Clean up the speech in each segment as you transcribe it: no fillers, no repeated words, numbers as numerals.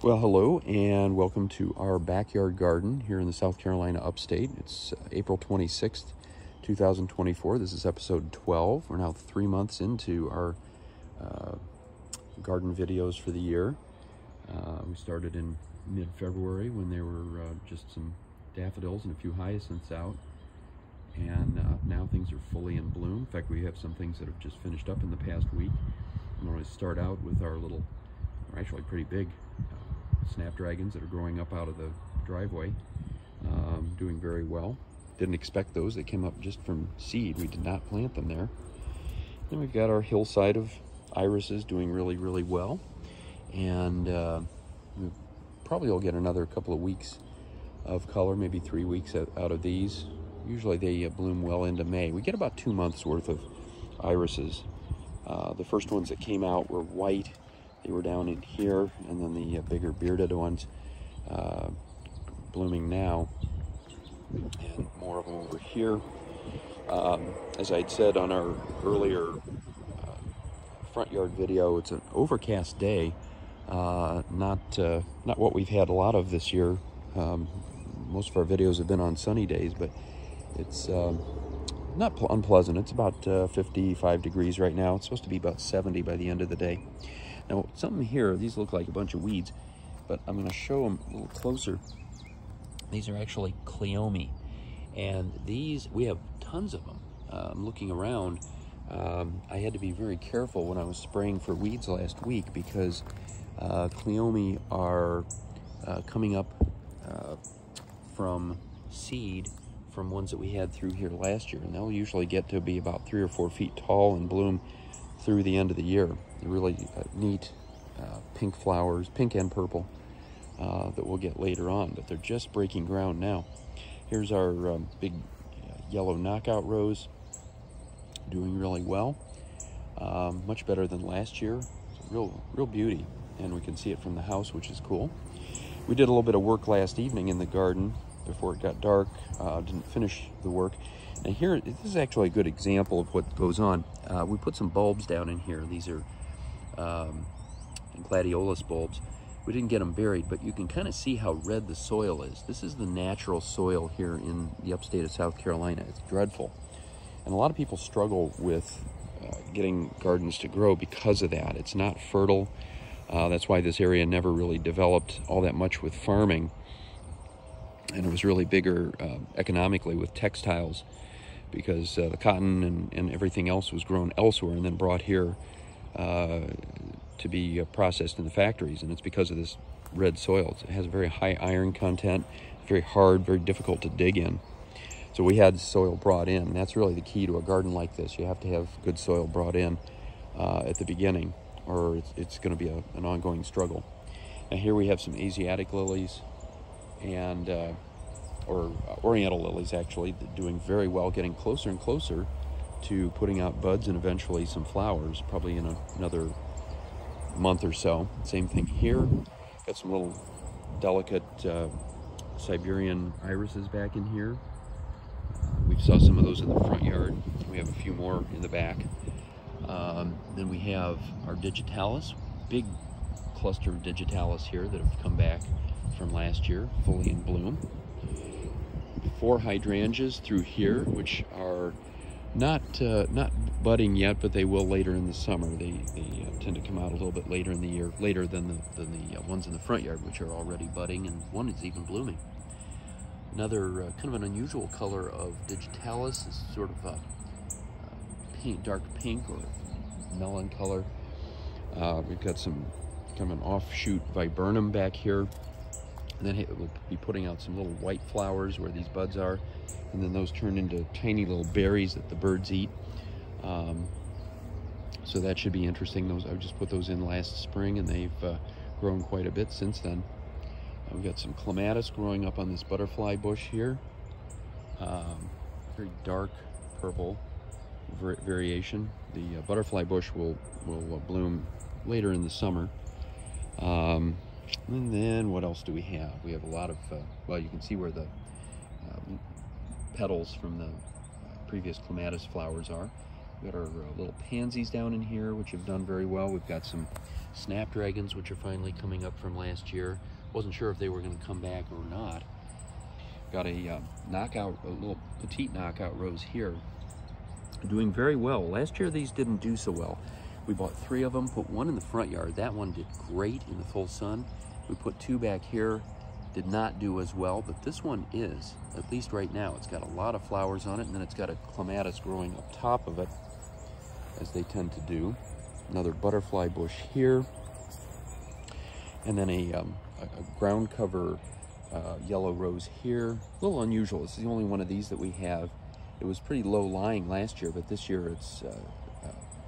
Well, hello and welcome to our backyard garden here in the South Carolina upstate. It's April 26th, 2024. This is episode 12. We're now 3 months into our garden videos for the year. We started in mid-February when there were just some daffodils and a few hyacinths out. And now things are fully in bloom. In fact, we have some things that have just finished up in the past week. I'm going to start out with our little, they're actually pretty big, snapdragons that are growing up out of the driveway, doing very well. Didn't expect those. They came up just from seed. We did not plant them there. Then we've got our hillside of irises doing really well. And we probably will get another couple of weeks of color, maybe 3 weeks out of these. Usually they bloom well into May. We get about 2 months worth of irises. The first ones that came out were white. They were down in here, and then the bigger bearded ones blooming now, and more of them over here. As I'd said on our earlier front yard video, it's an overcast day, not what we've had a lot of this year. Most of our videos have been on sunny days, but it's not unpleasant. It's about 55 degrees right now. It's supposed to be about 70 by the end of the day. Now, something here, these look like a bunch of weeds, but I'm going to show them a little closer. These are actually cleome, and these, we have tons of them. I'm looking around. I had to be very careful when I was spraying for weeds last week because cleome are coming up from seed from ones that we had through here last year, and they'll usually get to be about 3 or 4 feet tall and bloom through the end of the year. They're really neat pink flowers, pink and purple, that we'll get later on, but they're just breaking ground now. Here's our big yellow knockout rose, doing really well, much better than last year. It's a real beauty, and we can see it from the house, which is cool. We did a little bit of work last evening in the garden before it got dark. Didn't finish the work. And here, this is actually a good example of what goes on. We put some bulbs down in here. These are gladiolus bulbs. We didn't get them buried, but you can kind of see how red the soil is. This is the natural soil here in the upstate of South Carolina. It's dreadful. And a lot of people struggle with getting gardens to grow because of that. It's not fertile. That's why this area never really developed all that much with farming. And it was really bigger economically with textiles, because the cotton and everything else was grown elsewhere and then brought here to be processed in the factories. And it's because of this red soil. It has a very high iron content, very hard, very difficult to dig in. So we had soil brought in. That's really the key to a garden like this. You have to have good soil brought in at the beginning, or it's going to be an ongoing struggle. Now here we have some Asiatic lilies, and or oriental lilies actually, doing very well, getting closer and closer to putting out buds and eventually some flowers, probably in another month or so. Same thing here. Got some little delicate Siberian irises back in here. We saw some of those in the front yard. We have a few more in the back. Then we have our digitalis, big cluster of digitalis here that have come back from last year, fully in bloom. 4 hydrangeas through here, which are not budding yet, but they will later in the summer. They tend to come out a little bit later in the year, later than the ones in the front yard, which are already budding, and one is even blooming. Another kind of an unusual color of digitalis is sort of a pink, dark pink or melon color. We've got some kind of an offshoot viburnum back here. And then it will be putting out some little white flowers where these buds are, and then those turn into tiny little berries that the birds eat. So that should be interesting. I just put those in last spring, and they've grown quite a bit since then. We've got some clematis growing up on this butterfly bush here. Very dark purple variation. The butterfly bush will bloom later in the summer. And then what else do we have? We have a lot of, well, you can see where the petals from the previous clematis flowers are. We've got our little pansies down in here, which have done very well. We've got some snapdragons, which are finally coming up from last year. Wasn't sure if they were going to come back or not. Got a little petite knockout rose here, doing very well. Last year these didn't do so well. We bought 3 of them, put one in the front yard. That one did great in the full sun. We put 2 back here, did not do as well, but this one is, at least right now. It's got a lot of flowers on it, and then it's got a clematis growing up top of it, as they tend to do. Another butterfly bush here, and then a ground cover yellow rose here. A little unusual. This is the only one of these that we have. It was pretty low lying last year, but this year it's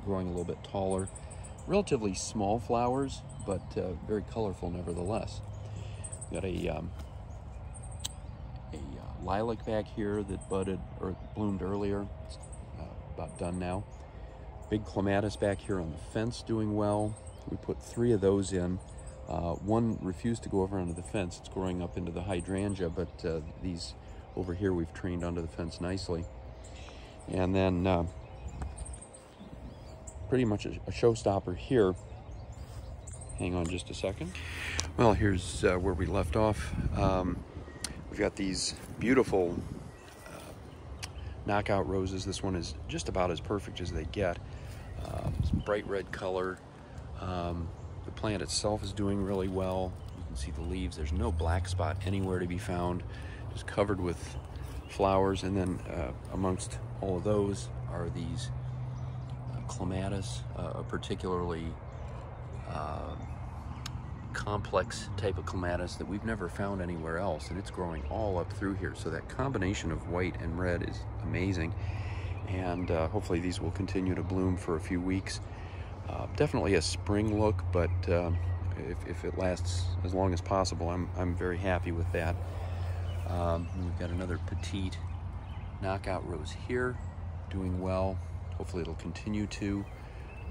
growing a little bit taller. Relatively small flowers, but very colorful nevertheless. Got a lilac back here that budded or bloomed earlier. It's about done now. Big clematis back here on the fence doing well. We put 3 of those in. One refused to go over onto the fence. It's growing up into the hydrangea, but these over here we've trained onto the fence nicely. And then pretty much a showstopper here. Hang on just a second. Well, here's where we left off. We've got these beautiful knockout roses. This one is just about as perfect as they get. Some bright red color. The plant itself is doing really well. You can see the leaves. There's no black spot anywhere to be found. Just covered with flowers. And then amongst all of those are these clematis, a particularly complex type of clematis that we've never found anywhere else, and it's growing all up through here. So that combination of white and red is amazing, and hopefully these will continue to bloom for a few weeks. Definitely a spring look, but if it lasts as long as possible, I'm very happy with that. We've got another petite knockout rose here, doing well. Hopefully it'll continue to.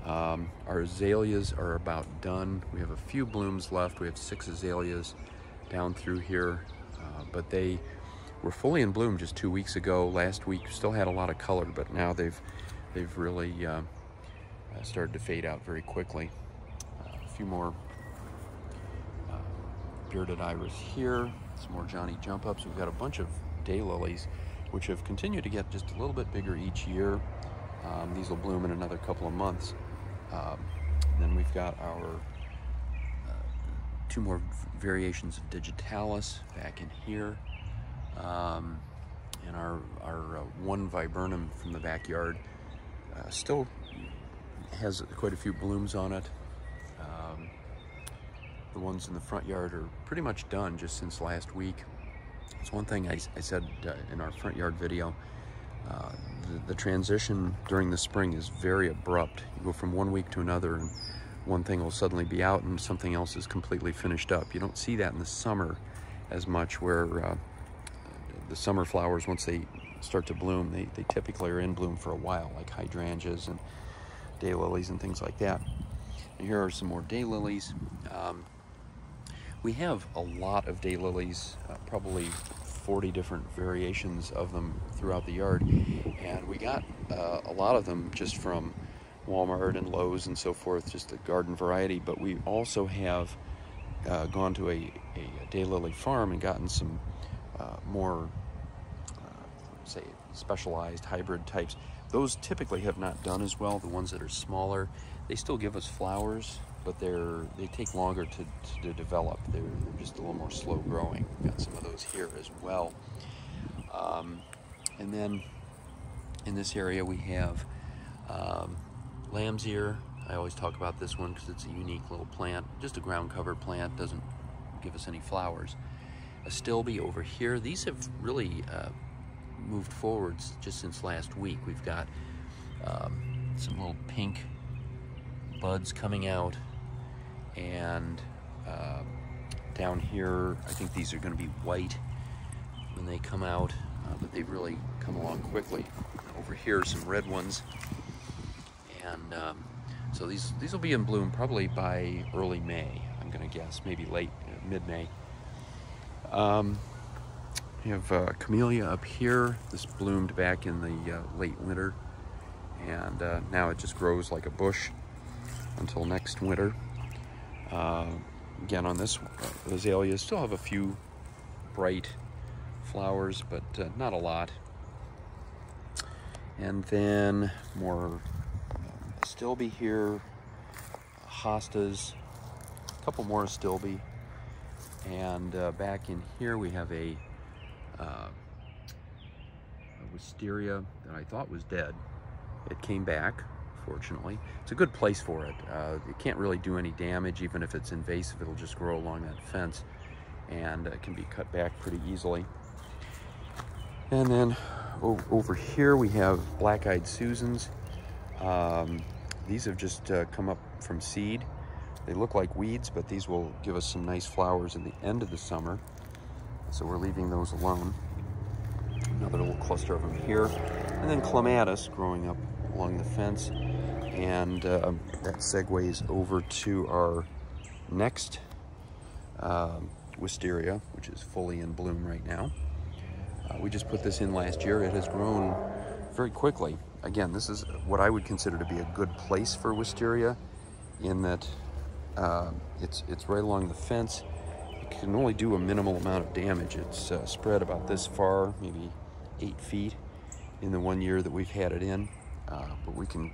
Our azaleas are about done. We have a few blooms left. We have 6 azaleas down through here, but they were fully in bloom just 2 weeks ago. Last week still had a lot of color, but now they've really started to fade out very quickly. A few more bearded iris here, some more Johnny jump ups. We've got a bunch of daylilies, which have continued to get just a little bit bigger each year. These will bloom in another couple of months. Then we've got our 2 more variations of digitalis back in here, and our 1 viburnum from the backyard still has quite a few blooms on it. The ones in the front yard are pretty much done just since last week. It's one thing I said in our front yard video. The transition during the spring is very abrupt. You go from one week to another, and one thing will suddenly be out and something else is completely finished up. You don't see that in the summer as much, where the summer flowers, once they start to bloom, they typically are in bloom for a while, like hydrangeas and daylilies and things like that. And here are some more daylilies. We have a lot of daylilies, probably 40 different variations of them throughout the yard, and we got a lot of them just from Walmart and Lowe's and so forth, just a garden variety. But we also have gone to a daylily farm and gotten some more say specialized hybrid types. Those typically have not done as well. The ones that are smaller, they still give us flowers, but they take longer to develop. They're just a little more slow growing. We've got some of those here as well. And then in this area we have lamb's ear. I always talk about this one because it's a unique little plant, just a ground cover plant, doesn't give us any flowers. A stilby over here. These have really moved forwards just since last week. We've got some little pink buds coming out, and down here I think these are going to be white when they come out, but they've really come along quickly. Over here some red ones, and so these will be in bloom probably by early May, I'm going to guess, maybe late mid-May. We have camellia up here. This bloomed back in the late winter, and now it just grows like a bush until next winter. Again, on this azalea, still have a few bright flowers, but not a lot. And then more astilbe here, hostas, a couple more astilbe, and back in here we have a wisteria that I thought was dead. It came back, fortunately. It's a good place for it. It can't really do any damage. Even if it's invasive, it'll just grow along that fence, and it can be cut back pretty easily. And then over here we have black-eyed Susans. These have just come up from seed. They look like weeds, but these will give us some nice flowers in the end of the summer. So we're leaving those alone. Another little cluster of them here. And then clematis growing up along the fence. And that segues over to our next wisteria, which is fully in bloom right now. We just put this in last year. It has grown very quickly. Again, this is what I would consider to be a good place for wisteria, in that it's right along the fence. It can only do a minimal amount of damage. It's spread about this far, maybe 8 feet in the 1 year that we've had it in. But we can,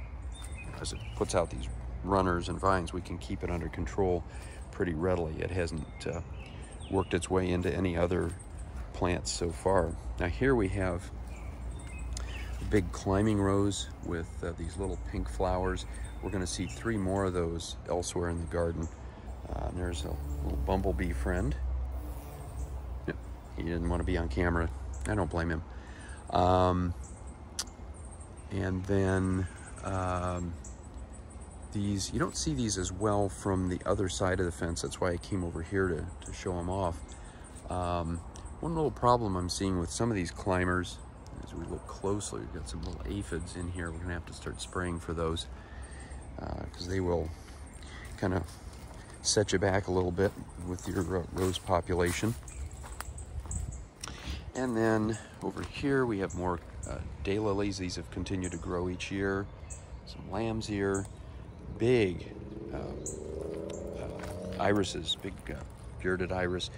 as it puts out these runners and vines, we can keep it under control pretty readily. It hasn't worked its way into any other plants so far. Now here we have a big climbing rose with these little pink flowers. We're going to see 3 more of those elsewhere in the garden. There's a little bumblebee friend. Yep, he didn't want to be on camera. I don't blame him. And then these, you don't see these as well from the other side of the fence. That's why I came over here to show them off. One little problem I'm seeing with some of these climbers, as we look closely, we've got some little aphids in here. We're gonna have to start spraying for those, because they will kind of set you back a little bit with your rose population. And then over here we have more daylilies. These have continued to grow each year. Some lamb's ear, big irises, big bearded iris.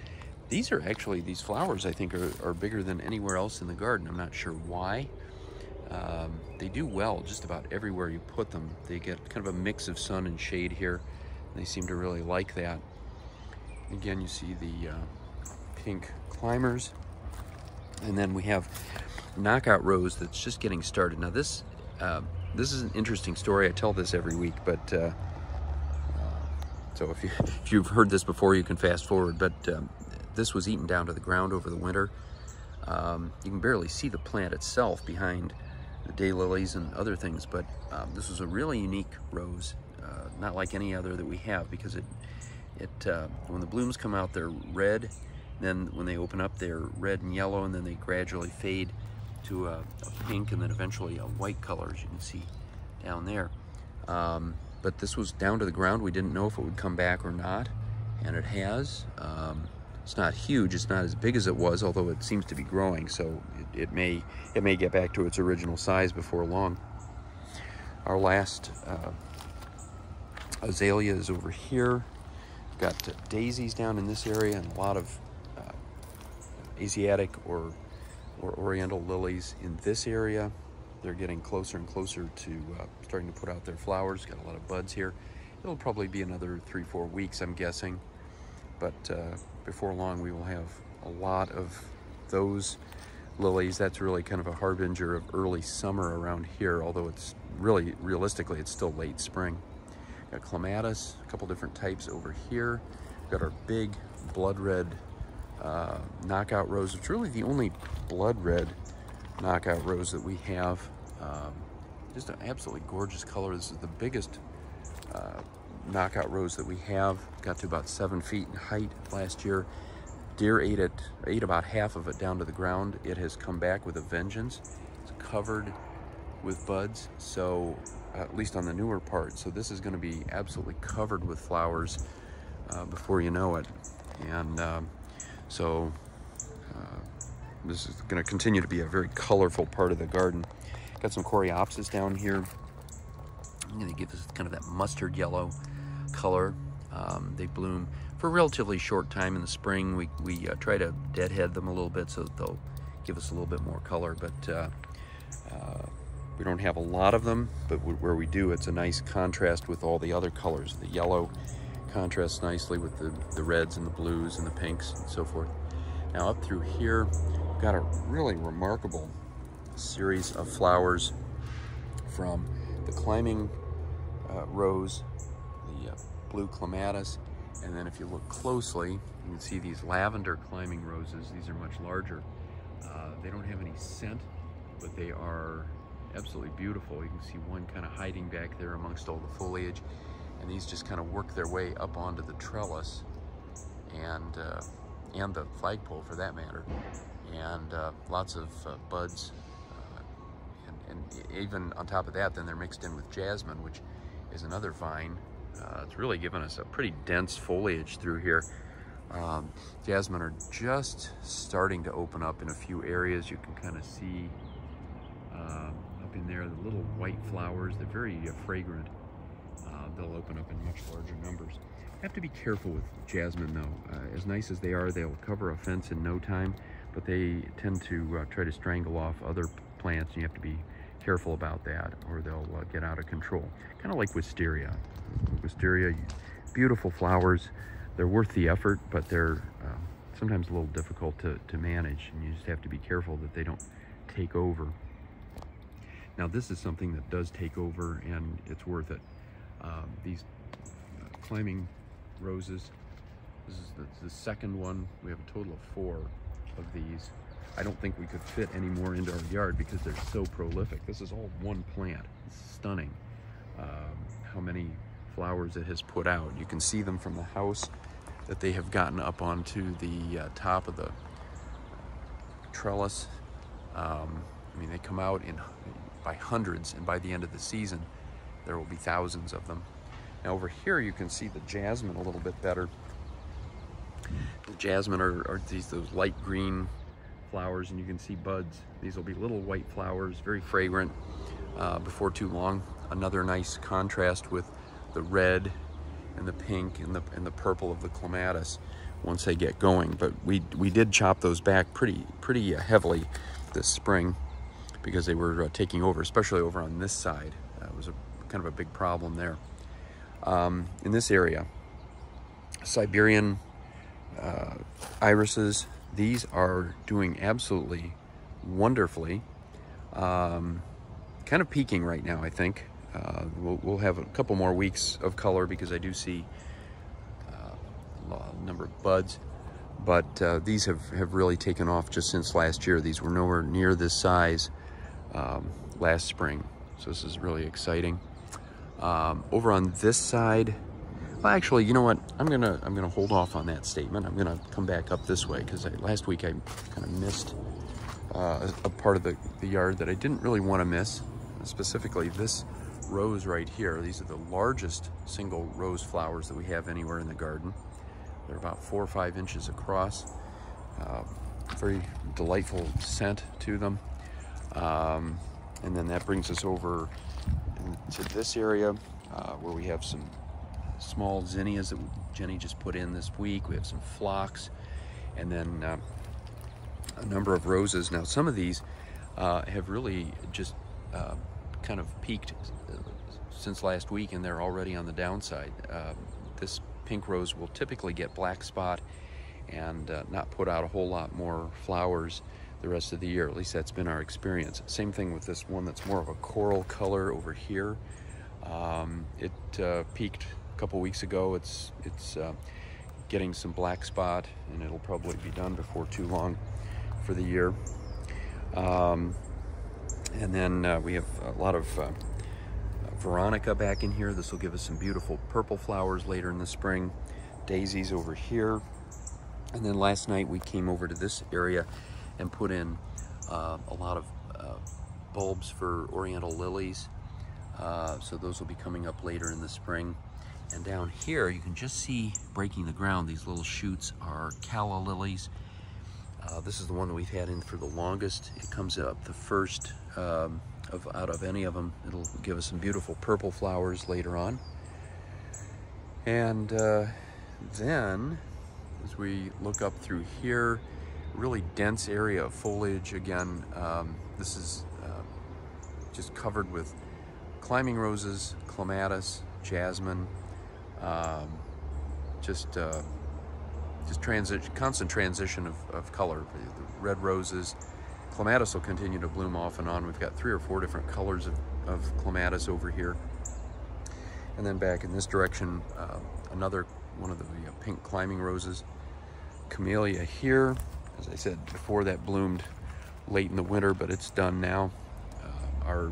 These are actually, these flowers I think are bigger than anywhere else in the garden. I'm not sure why. They do well just about everywhere you put them. They get kind of a mix of sun and shade here. They seem to really like that. Again, you see the pink climbers. And then we have knockout rose that's just getting started. Now this is an interesting story. I tell this every week, but so if you've heard this before, you can fast forward. But this was eaten down to the ground over the winter. You can barely see the plant itself behind the daylilies and other things, but this was a really unique rose, not like any other that we have, because when the blooms come out, they're red. Then when they open up, they're red and yellow, and then they gradually fade to a pink, and then eventually a white color, as you can see down there. But this was down to the ground. We didn't know if it would come back or not, and it has. It's not huge. It's not as big as it was, although it seems to be growing. So it may get back to its original size before long. Our last azalea is over here. We've got daisies down in this area, and a lot of Asiatic or Oriental lilies in this area. They're getting closer and closer to starting to put out their flowers. Got a lot of buds here. It'll probably be another 3-4 weeks, I'm guessing. But before long, we will have a lot of those lilies. That's really kind of a harbinger of early summer around here, although it's really, realistically, it's still late spring. Got clematis, a couple different types over here. We've got our big blood red knockout rose. It's really the only blood red knockout rose that we have. Just an absolutely gorgeous color. This is the biggest knockout rose that we have. Got to about 7 feet in height last year. Deer ate about half of it down to the ground. It has come back with a vengeance. It's covered with buds, so at least on the newer part. So this is going to be absolutely covered with flowers before you know it. And so this is going to continue to be a very colorful part of the garden. Got some coreopsis down here. They give us kind of that mustard yellow color. They bloom for a relatively short time in the spring. We try to deadhead them a little bit so that they'll give us a little bit more color, but we don't have a lot of them, but where we do, it's a nice contrast with all the other colors. The yellow contrasts nicely with the reds and the blues and the pinks and so forth. Now up through here, we've got a really remarkable series of flowers from the climbing rose, the blue clematis, and then if you look closely, you can see these lavender climbing roses. These are much larger. They don't have any scent, but they are absolutely beautiful. You can see one kind of hiding back there amongst all the foliage, and these just kind of work their way up onto the trellis and the flagpole for that matter, and lots of buds, and even on top of that, then they're mixed in with jasmine, which is another vine. It's really given us a pretty dense foliage through here. Jasmine are just starting to open up in a few areas. You can kind of see up in there the little white flowers. They're very fragrant. They'll open up in much larger numbers. Have to be careful with jasmine though. As nice as they are, they'll cover a fence in no time, but they tend to try to strangle off other plants, and you have to be careful about that or they'll get out of control. Kind of like wisteria. Wisteria, beautiful flowers. They're worth the effort, but they're sometimes a little difficult to manage, and you just have to be careful that they don't take over. Now this is something that does take over, and it's worth it. These climbing roses, this is the second one. We have a total of 4 of these. I don't think we could fit any more into our yard because they're so prolific. This is all one plant. It's stunning how many flowers it has put out. You can see them from the house that they have gotten up onto the top of the trellis. I mean, they come out by hundreds, and by the end of the season, there will be thousands of them. Now over here, you can see the jasmine a little bit better. The jasmine are those light green flowers, and you can see buds. These will be little white flowers, very fragrant before too long. Another nice contrast with the red and the pink and the purple of the clematis once they get going. But we did chop those back pretty heavily this spring because they were taking over, especially over on this side. It was kind of a big problem there. In this area, Siberian irises, these are doing absolutely wonderfully. Kind of peaking right now, I think. We'll have a couple more weeks of color because I do see a number of buds, but these have really taken off just since last year. These were nowhere near this size last spring, so this is really exciting. Over on this side, well, actually, you know what? I'm gonna hold off on that statement. I'm gonna come back up this way because last week I kind of missed a part of the yard that I didn't really want to miss. Specifically, this rose right here. These are the largest single rose flowers that we have anywhere in the garden. They're about 4 or 5 inches across. Very delightful scent to them. And then that brings us over to this area where we have some small zinnias that Jenny just put in this week. We have some phlox, and then a number of roses. Now some of these have really just kind of peaked since last week, and they're already on the downside. This pink rose will typically get black spot and not put out a whole lot more flowers the rest of the year. At least that's been our experience. Same thing with this one that's more of a coral color over here. It peaked a couple weeks ago. It's getting some black spot, and it'll probably be done before too long for the year. And then we have a lot of Veronica back in here. This will give us some beautiful purple flowers later in the spring. Daisies over here. And then last night we came over to this area and put in a lot of bulbs for oriental lilies. So those will be coming up later in the spring. And down here you can just see breaking the ground, these little shoots are calla lilies. This is the one that we've had in for the longest. It comes up the first out of any of them. It'll give us some beautiful purple flowers later on. And then, as we look up through here, really dense area of foliage again. This is just covered with climbing roses, clematis, jasmine, constant transition of color. The red roses, clematis will continue to bloom off and on. We've got 3 or 4 different colors of clematis over here. And then back in this direction, another one of the pink climbing roses. Camellia here, as I said before, that bloomed late in the winter, but it's done now. Our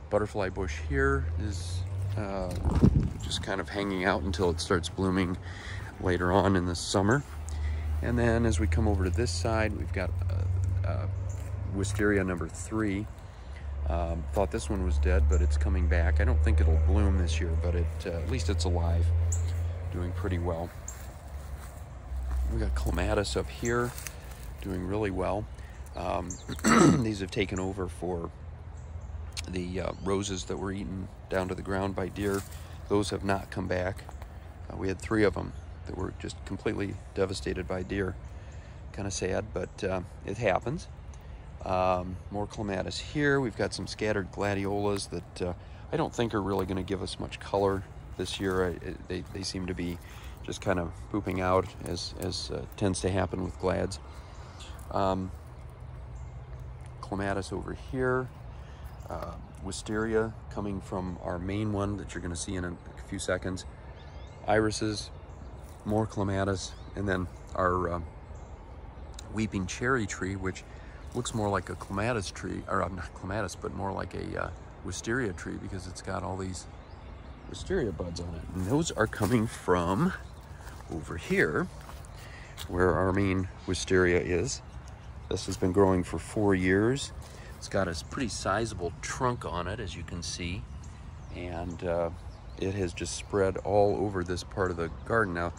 butterfly bush here is just kind of hanging out until it starts blooming later on in the summer. And then as we come over to this side, we've got wisteria number 3. Thought this one was dead, but it's coming back. I don't think it'll bloom this year, but at least it's alive, doing pretty well. We got clematis up here, doing really well. These have taken over for the roses that were eaten down to the ground by deer. Those have not come back. We had 3 of them that were just completely devastated by deer. Kind of sad, but it happens. More clematis here. We've got some scattered gladiolas that I don't think are really going to give us much color this year. They seem to be just kind of pooping out, as tends to happen with glads. Clematis over here. Wisteria coming from our main one that you're going to see in a few seconds. Irises, more clematis, and then our weeping cherry tree, which looks more like a clematis tree, or not clematis, but more like a wisteria tree, because it's got all these wisteria buds on it. And those are coming from over here, where our main wisteria is. This has been growing for 4 years. It's got a pretty sizable trunk on it, as you can see, and it has just spread all over this part of the garden. Now,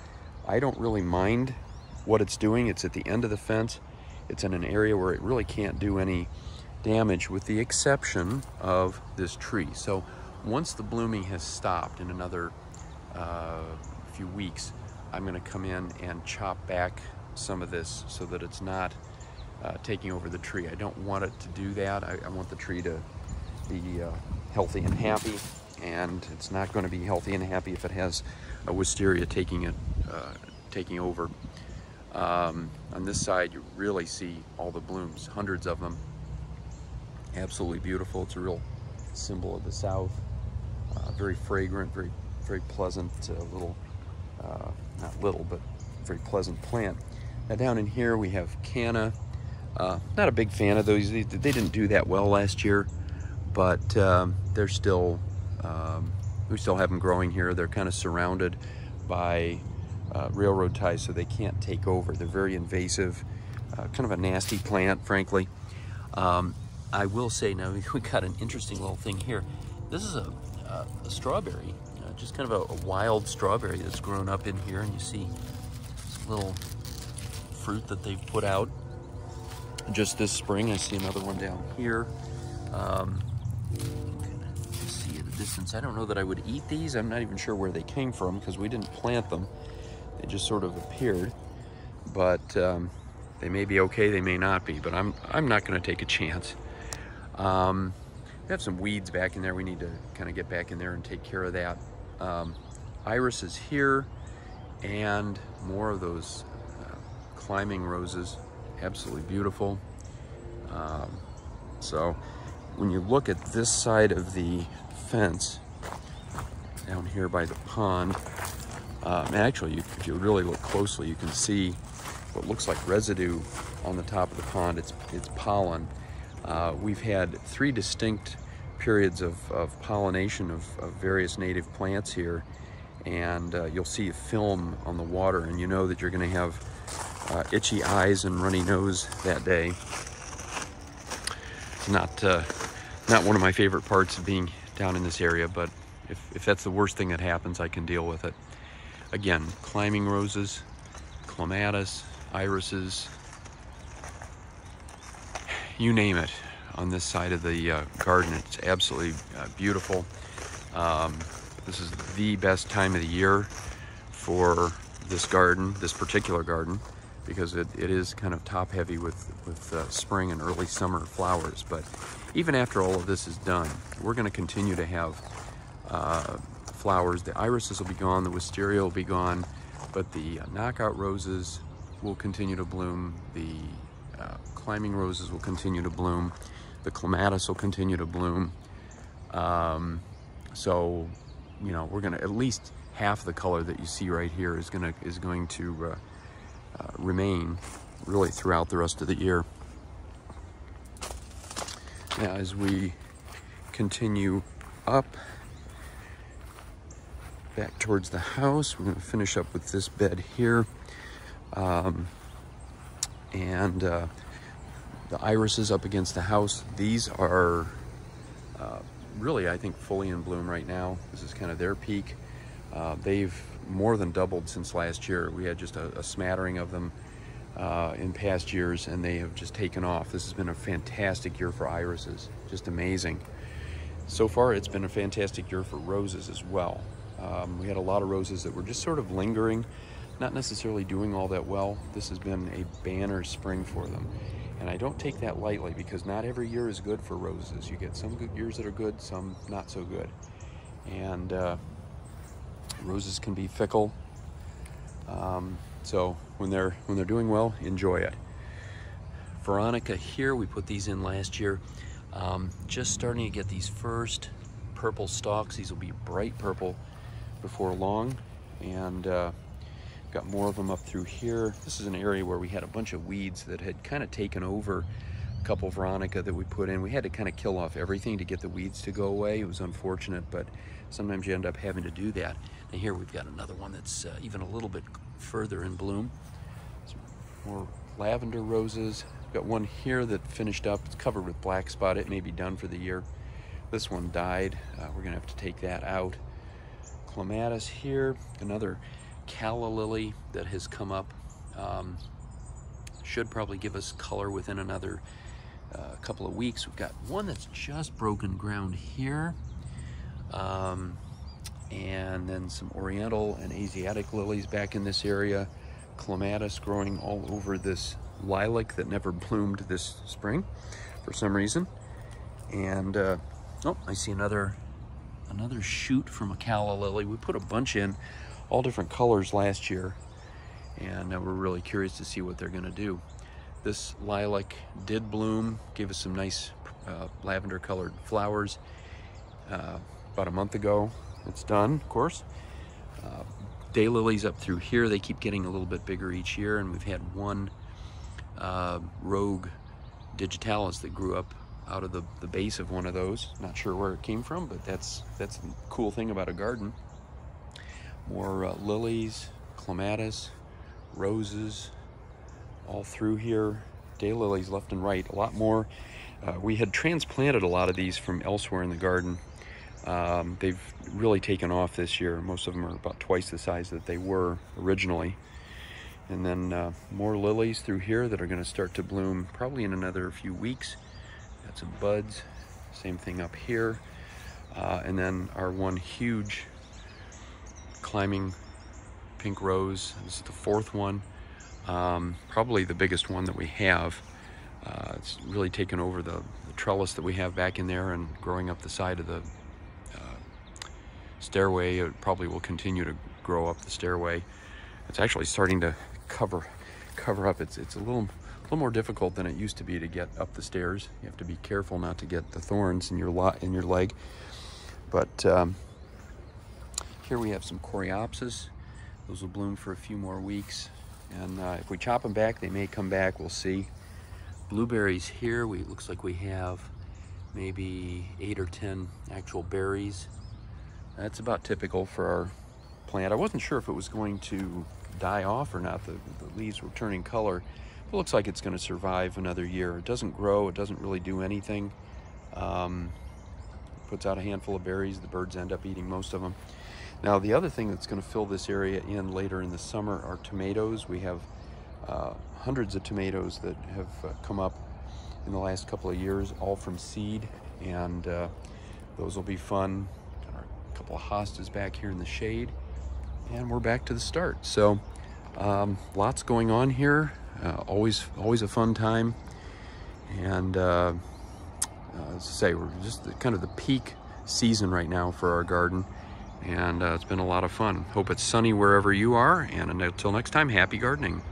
I don't really mind what it's doing. It's at the end of the fence. It's in an area where it really can't do any damage, with the exception of this tree. So once the blooming has stopped in another few weeks, I'm going to come in and chop back some of this so that it's not taking over the tree. I don't want it to do that. I want the tree to be healthy and happy, and it's not going to be healthy and happy if it has a wisteria taking over. On this side, you really see all the blooms, hundreds of them. Absolutely beautiful. It's a real symbol of the South. Very fragrant, very, very pleasant little, not little, but very pleasant plant. Now down in here we have canna. Not a big fan of those. They didn't do that well last year, but they're still, we still have them growing here. They're kind of surrounded by railroad ties, so they can't take over. They're very invasive, kind of a nasty plant, frankly. I will say, now we got an interesting little thing here. This is a strawberry, just kind of a wild strawberry that's grown up in here, and you see this little fruit that they've put out just this spring. I see another one down here. You see at a distance. I don't know that I would eat these. I'm not even sure where they came from, because we didn't plant them. They just sort of appeared. But they may be okay, they may not be, but I'm not going to take a chance. We have some weeds back in there. We need to kind of get back in there and take care of that. Iris is here, and more of those climbing roses. Absolutely beautiful. So when you look at this side of the fence down here by the pond, and actually if you really look closely, you can see what looks like residue on the top of the pond. It's pollen. We've had 3 distinct periods of pollination of various native plants here, and you'll see a film on the water, and you know that you're going to have itchy eyes and runny nose that day. It's not one of my favorite parts of being down in this area, but if that's the worst thing that happens, I can deal with it. Again, climbing roses, clematis, irises, you name it on this side of the garden. It's absolutely beautiful. This is the best time of the year for this garden, this particular garden, because it is kind of top heavy with spring and early summer flowers. But even after all of this is done, we're going to continue to have flowers. The irises will be gone, the wisteria will be gone, but the knockout roses will continue to bloom. The climbing roses will continue to bloom. The clematis will continue to bloom. So, you know, we're gonna, at least half the color that you see right here is going to remain really throughout the rest of the year. Now, as we continue up back towards the house, we're going to finish up with this bed here, and the irises up against the house. These are really, I think, fully in bloom right now. This is kind of their peak. They've more than doubled since last year. We had just a smattering of them in past years, and they have just taken off. This has been a fantastic year for irises, just amazing. So far, it's been a fantastic year for roses as well. We had a lot of roses that were just sort of lingering, not necessarily doing all that well. This has been a banner spring for them. And I don't take that lightly, because not every year is good for roses. You get some good years that are good, some not so good. And roses can be fickle. So when they're doing well, enjoy it. Veronica here, we put these in last year. Just starting to get these first purple stalks. These will be bright purple before long, and got more of them up through here. This is an area where we had a bunch of weeds that had kind of taken over a couple Veronica that we put in. We had to kind of kill off everything to get the weeds to go away. It was unfortunate, but sometimes you end up having to do that. And here we've got another one that's even a little bit further in bloom. Some more lavender roses. We've got one here that finished up. It's covered with black spot. It may be done for the year. This one died. We're gonna have to take that out. Clematis here, another calla lily that has come up. Should probably give us color within another couple of weeks. We've got one that's just broken ground here. And then some oriental and Asiatic lilies back in this area. Clematis growing all over this lilac that never bloomed this spring for some reason. And oh, I see another shoot from a calla lily. We put a bunch in, all different colors last year, and we're really curious to see what they're gonna do. This lilac did bloom, gave us some nice lavender colored flowers about a month ago. It's done, of course. Daylilies up through here, they keep getting a little bit bigger each year, and we've had one rogue digitalis that grew up out of the base of one of those. Not sure where it came from, but that's the cool thing about a garden. More lilies, clematis, roses, all through here. Daylilies left and right, a lot more. We had transplanted a lot of these from elsewhere in the garden. They've really taken off this year. Most of them are about twice the size that they were originally. And then more lilies through here that are going to start to bloom probably in another few weeks. Got some buds, same thing up here. And then our one huge climbing pink rose. This is the fourth one, probably the biggest one that we have. It's really taken over the trellis that we have back in there and growing up the side of the stairway. It probably will continue to grow up the stairway. It's actually starting to cover up. It's a little more difficult than it used to be to get up the stairs. You have to be careful not to get the thorns in your leg. But here we have some coreopsis. Those will bloom for a few more weeks, and if we chop them back, they may come back. We'll see. Blueberries here. Looks like we have maybe 8 or 10 actual berries. That's about typical for our plant. I wasn't sure if it was going to die off or not. The leaves were turning color. It looks like it's going to survive another year. It doesn't grow. It doesn't really do anything. Puts out a handful of berries. The birds end up eating most of them. Now, the other thing that's going to fill this area in later in the summer are tomatoes. We have hundreds of tomatoes that have come up. in the last couple of years, all from seed, and those will be fun. Got a couple of hostas back here in the shade, and we're back to the start. So lots going on here. Always a fun time, and as I say, we're just kind of the peak season right now for our garden, and it's been a lot of fun. Hope it's sunny wherever you are, and until next time, happy gardening.